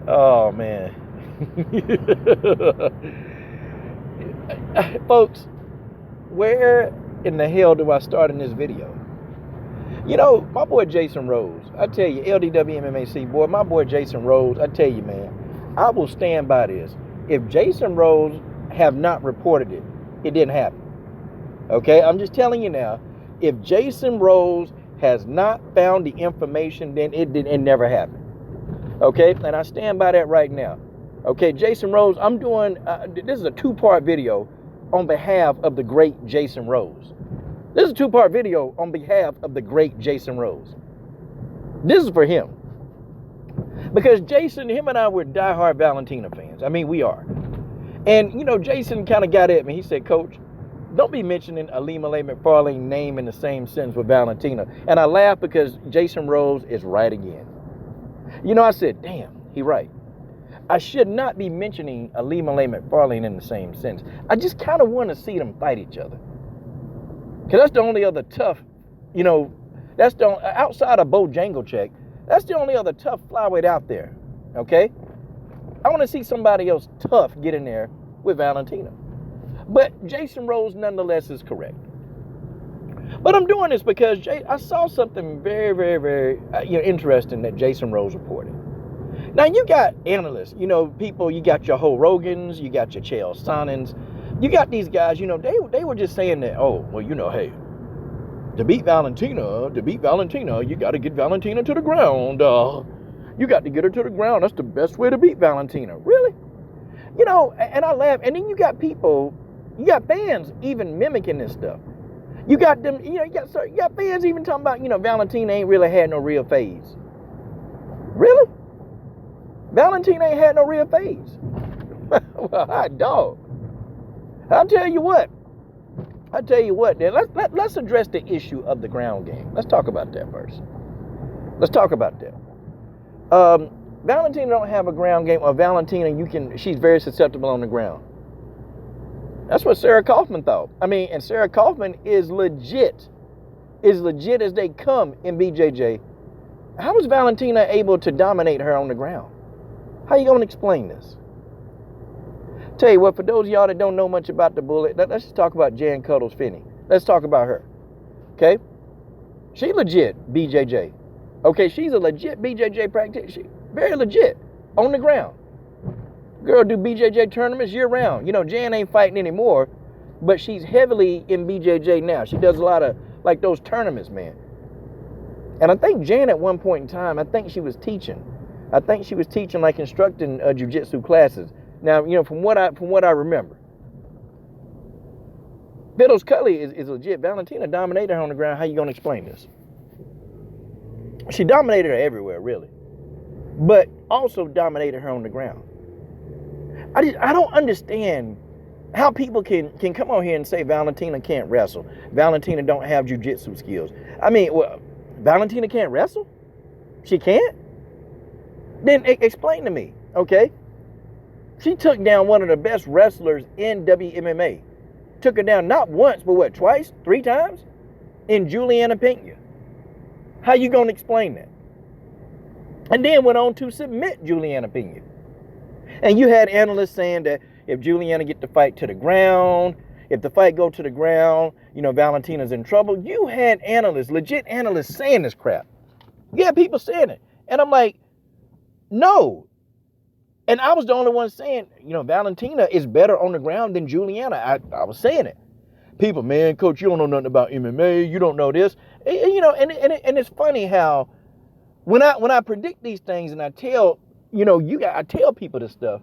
Oh, man. Folks, where in the hell do I start in this video? You know, my boy Jason Rose, I tell you, LDWMMAC, boy, my boy Jason Rose, I tell you, man, I will stand by this. If Jason Rose have not reported it, it didn't happen. Okay, I'm just telling you now, if Jason Rose has not found the information, then it never happened. Okay, and I stand by that right now. Okay, Jason Rose, I'm doing, this is a two-part video on behalf of the great Jason Rose. This is a two-part video on behalf of the great Jason Rose. This is for him. Because Jason, him and I were diehard Valentina fans. I mean, we are. And, you know, Jason kind of got at me. He said, Coach, don't be mentioning Ilima-Lei Macfarlane's name in the same sentence with Valentina. And I laughed because Jason Rose is right again. You know, I said, damn, he right. I should not be mentioning Ilima-Lei Macfarlane in the same sentence. I just kind of want to see them fight each other. Because that's the only other tough, you know, that's the outside of Bojanglecheck, that's the only other tough flyweight out there, okay? I want to see somebody else tough get in there with Valentina. But Jason Rose, nonetheless, is correct. But I'm doing this because I saw something very, very, very interesting that Jason Rose reported. Now, you got analysts, you know, people, you got your Ho Rogans, you got your Chael Sonnens. You got these guys, you know, they were just saying that, oh, well, you know, hey, to beat Valentina, you got to get Valentina to the ground. You got to get her to the ground. That's the best way to beat Valentina. Really? You know, and I laugh. And then you got people, you got fans even mimicking this stuff. You got them, you know, you got fans even talking about, you know, Valentina ain't really had no real phase. Really? Valentina ain't had no real phase. Well, hot dog. I'll tell you what. Then let's address the issue of the ground game. Let's talk about that first. Let's talk about that. Valentina don't have a ground game, or Valentina, she's very susceptible on the ground. That's what Sarah Kaufman thought. I mean, and Sarah Kaufman is legit as they come in BJJ. How was Valentina able to dominate her on the ground? How you gonna explain this? Tell you what, for those of y'all that don't know much about the bullet, let's just talk about Jan Cuddles Finney. Let's talk about her. Okay? She legit BJJ. Okay, she's a legit BJJ practitioner. Very legit. On the ground. Girl do BJJ tournaments year round. You know, Jan ain't fighting anymore, but she's heavily in BJJ now. She does a lot of, like, those tournaments, man. And I think Jan at one point in time, I think she was teaching, like, instructing jiu-jitsu classes. Now, you know, from what I remember, Fiddles Cully is legit. Valentina dominated her on the ground. How you gonna explain this? She dominated her everywhere, really, but also dominated her on the ground. I don't understand how people can come on here and say Valentina can't wrestle. Valentina don't have jiu-jitsu skills. I mean, well, Valentina can't wrestle? She can't? Then explain to me, okay? She took down one of the best wrestlers in WMMA. Took her down not once, but what, twice? 3 times? In Juliana Pena. How you gonna explain that? And then went on to submit Juliana Pena. And you had analysts saying that if Juliana get the fight to the ground, if the fight go to the ground, you know, Valentina's in trouble. You had analysts, legit analysts saying this crap. You had people saying it. And I'm like, no. And I was the only one saying, you know, Valentina is better on the ground than Juliana. I was saying it. People, man, coach, you don't know nothing about MMA. You don't know this. And, you know, and it's funny how when I predict these things and I tell, you know, I tell people this stuff,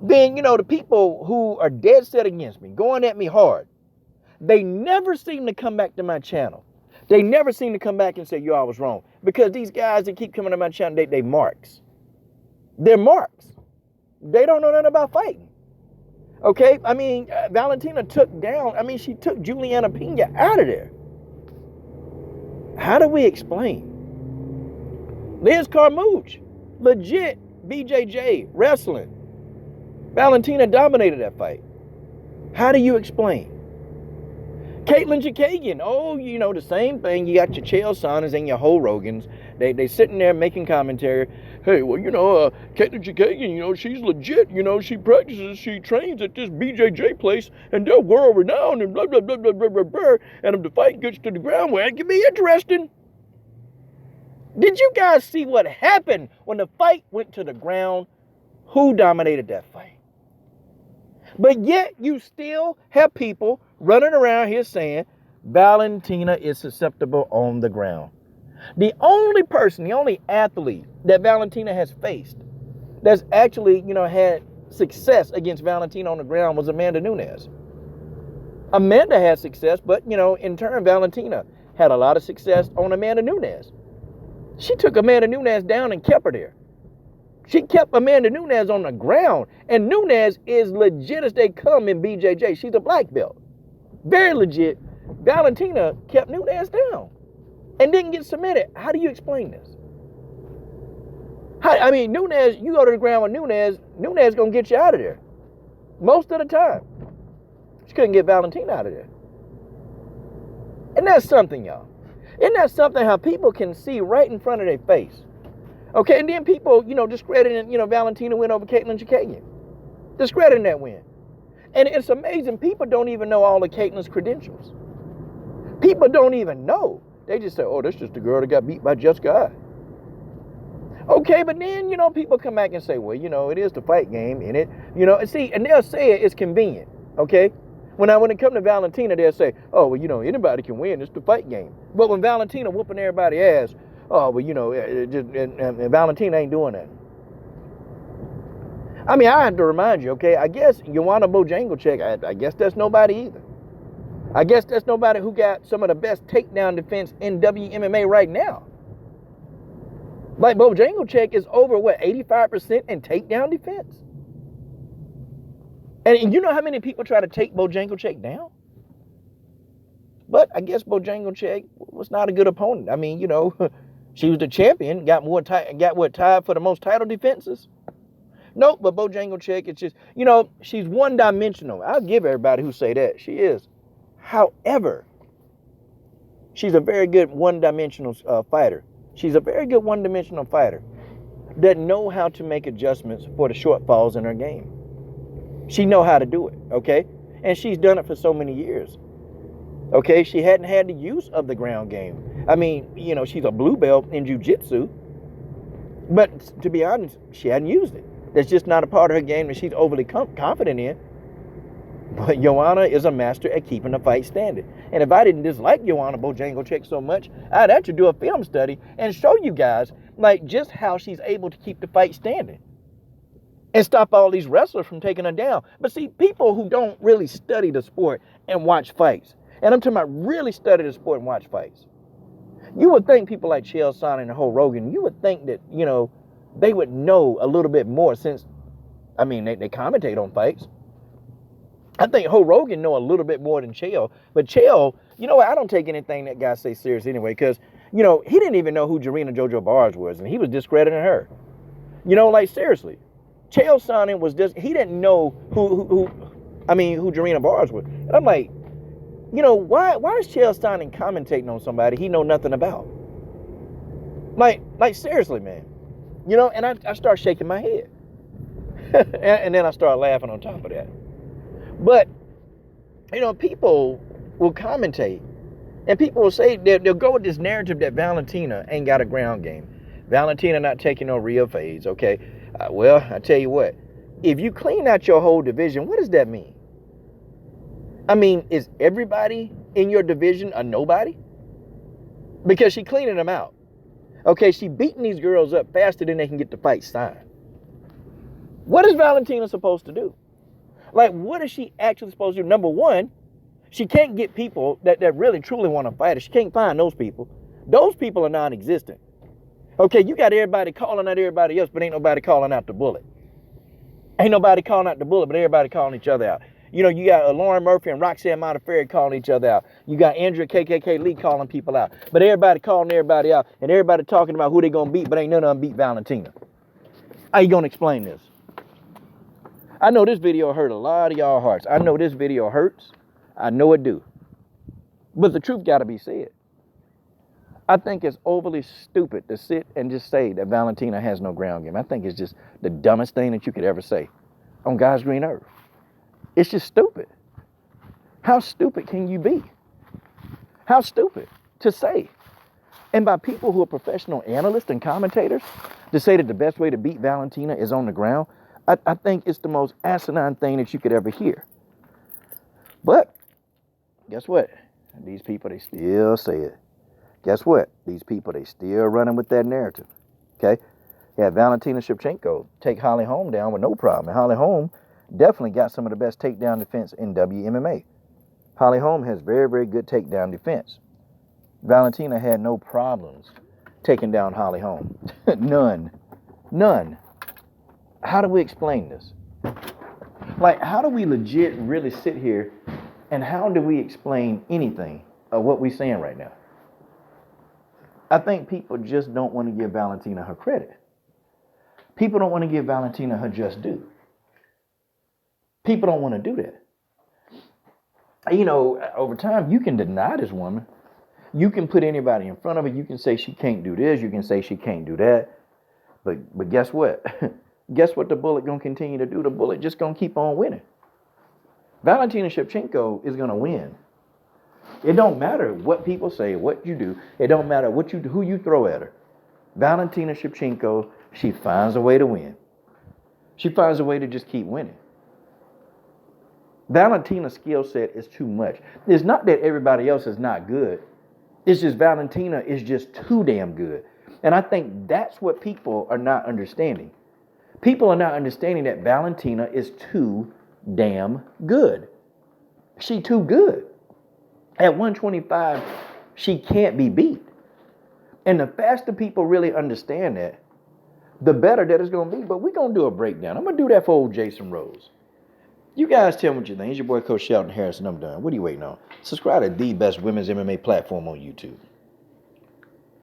then, you know, the people who are dead set against me, going at me hard, they never seem to come back to my channel. They never seem to come back and say, yo, I was wrong. Because these guys that keep coming to my channel, they marks. They're marks. They don't know nothing about fighting. Okay? I mean, Valentina she took Juliana Pena out of there. How do we explain? Liz Carmouche, legit BJJ, wrestling. Valentina dominated that fight. How do you explain? Caitlin Chikagian, oh, you know, the same thing. You got your Chael Sonnens and your Ho Rogans. They sitting there making commentary. Hey, well, you know, Caitlin Chikagian, you know, she's legit. You know, she practices, she trains at this BJJ place, and they're world renowned, and blah, blah, blah, blah, blah, blah, blah. And if the fight gets to the ground, well, it can be interesting. Did you guys see what happened when the fight went to the ground? Who dominated that fight? But yet you still have people running around here saying Valentina is susceptible on the ground. The only person, the only athlete that Valentina has faced that's actually, you know, had success against Valentina on the ground was Amanda Nunes. Amanda had success, but, you know, in turn, Valentina had a lot of success on Amanda Nunes. She took Amanda Nunes down and kept her there. She kept Amanda Nunes on the ground. And Nunes is legit as they come in BJJ. She's a black belt. Very legit. Valentina kept Nunes down and didn't get submitted. How do you explain this? I mean, Nunes, you go to the ground with Nunes going to get you out of there. Most of the time. She couldn't get Valentina out of there. And that's something, y'all. Isn't that something how people can see right in front of their face? Okay, and then people, you know, discrediting, you know, Valentina win over Caitlin Chikagian. Discrediting that win. And it's amazing. People don't even know all of Caitlin's credentials. People don't even know. They just say, oh, that's just the girl that got beat by Jessica I. Okay, but then, you know, people come back and say, well, you know, it is the fight game, and it, you know, and see, and they'll say it's convenient, okay? When it comes to Valentina, they'll say, oh, well, you know, anybody can win. It's the fight game. But when Valentina whooping everybody's ass, oh, well, you know, and Valentina ain't doing that. I mean, I have to remind you, okay, I guess Joanna Jedrzejczyk, I guess that's nobody either. I guess that's nobody who got some of the best takedown defense in WMMA right now. Like, Jedrzejczyk is over, 85% in takedown defense? And you know how many people try to take Jedrzejczyk down? But I guess Jedrzejczyk was not a good opponent. I mean, you know, she was the champion, got tied for the most title defenses. Nope, but Jedrzejczyk, it's just, you know, she's one-dimensional. I'll give everybody who say that. She is. However, she's a very good one-dimensional fighter. She's a very good one-dimensional fighter that know how to make adjustments for the shortfalls in her game. She know how to do it, okay? And she's done it for so many years. Okay, she hadn't had the use of the ground game. I mean, you know, she's a blue belt in jiu-jitsu. But to be honest, she hadn't used it. That's just not a part of her game that she's overly confident in. But Joanna is a master at keeping the fight standing. And if I didn't dislike Joanna Jedrzejczyk so much, I'd actually do a film study and show you guys, like, just how she's able to keep the fight standing and stop all these wrestlers from taking her down. But see, people who don't really study the sport and watch fights, and I'm talking about really study the sport and watch fights, you would think people like Chael Sonnen and Ho Rogan, you would think that, you know, they would know a little bit more since, I mean, they commentate on fights. I think Ho Rogan know a little bit more than Chael. But Chael, you know what, I don't take anything that guy says serious anyway, because, you know, he didn't even know who Jarena Jojo Bars was, and he was discrediting her. You know, like, seriously. Chael Sonnen was just, he didn't know who Jarena Bars was. And I'm like, you know, why is Chael Sonnen commentating on somebody he know nothing about? Like seriously, man. You know, and I start shaking my head. and then I start laughing on top of that. But, you know, people will commentate, and people will say, they'll go with this narrative that Valentina ain't got a ground game. Valentina not taking no real fades, okay? Well, I tell you what, if you clean out your whole division, what does that mean? I mean, is everybody in your division a nobody? Because she cleaning them out. Okay, she beating these girls up faster than they can get the fight signed. What is Valentina supposed to do? Like, what is she actually supposed to do? Number one, she can't get people that really truly want to fight her. She can't find those people. Those people are non-existent. Okay, you got everybody calling out everybody else, but ain't nobody calling out the bullet. Ain't nobody calling out the bullet, but everybody calling each other out. You know, you got Lauren Murphy and Roxanne Modafferi calling each other out. You got Andrea KKK Lee calling people out. But everybody calling everybody out, and everybody talking about who they going to beat, but ain't none of them beat Valentina. How you going to explain this? I know this video hurt a lot of y'all hearts. I know this video hurts. I know it do. But the truth got to be said. I think it's overly stupid to sit and just say that Valentina has no ground game. I think it's just the dumbest thing that you could ever say on God's green earth. It's just stupid. How stupid can you be? How stupid to say? And by people who are professional analysts and commentators, to say that the best way to beat Valentina is on the ground, I think it's the most asinine thing that you could ever hear. But guess what? These people, they still say it. Guess what? These people, they still running with that narrative. Okay? Yeah, Valentina Shevchenko take Holly Holm down with no problem. And Holly Holm definitely got some of the best takedown defense in WMMA. Holly Holm has very, very good takedown defense. Valentina had no problems taking down Holly Holm. None. None. How do we explain this? Like, how do we legit really sit here and how do we explain anything of what we're saying right now? I think people just don't want to give Valentina her credit. People don't want to give Valentina her just due. People don't want to do that. You know, over time, you can deny this woman. You can put anybody in front of her. You can say she can't do this. You can say she can't do that. But guess what? Guess what the bullet going to continue to do? The bullet just going to keep on winning. Valentina Shevchenko is going to win. It don't matter what people say, what you do. It don't matter what you do, who you throw at her. Valentina Shevchenko, she finds a way to win. She finds a way to just keep winning. Valentina's skill set is too much. It's not that everybody else is not good. It's just Valentina is just too damn good. And I think that's what people are not understanding. People are not understanding that Valentina is too damn good. She too good. At 125, she can't be beat. And the faster people really understand that, the better that it's going to be. But we're going to do a breakdown. I'm going to do that for old Jason Rose. You guys tell me what you think. It's your boy, Coach Shelton Harrison. I'm done. What are you waiting on? Subscribe to the best women's MMA platform on YouTube.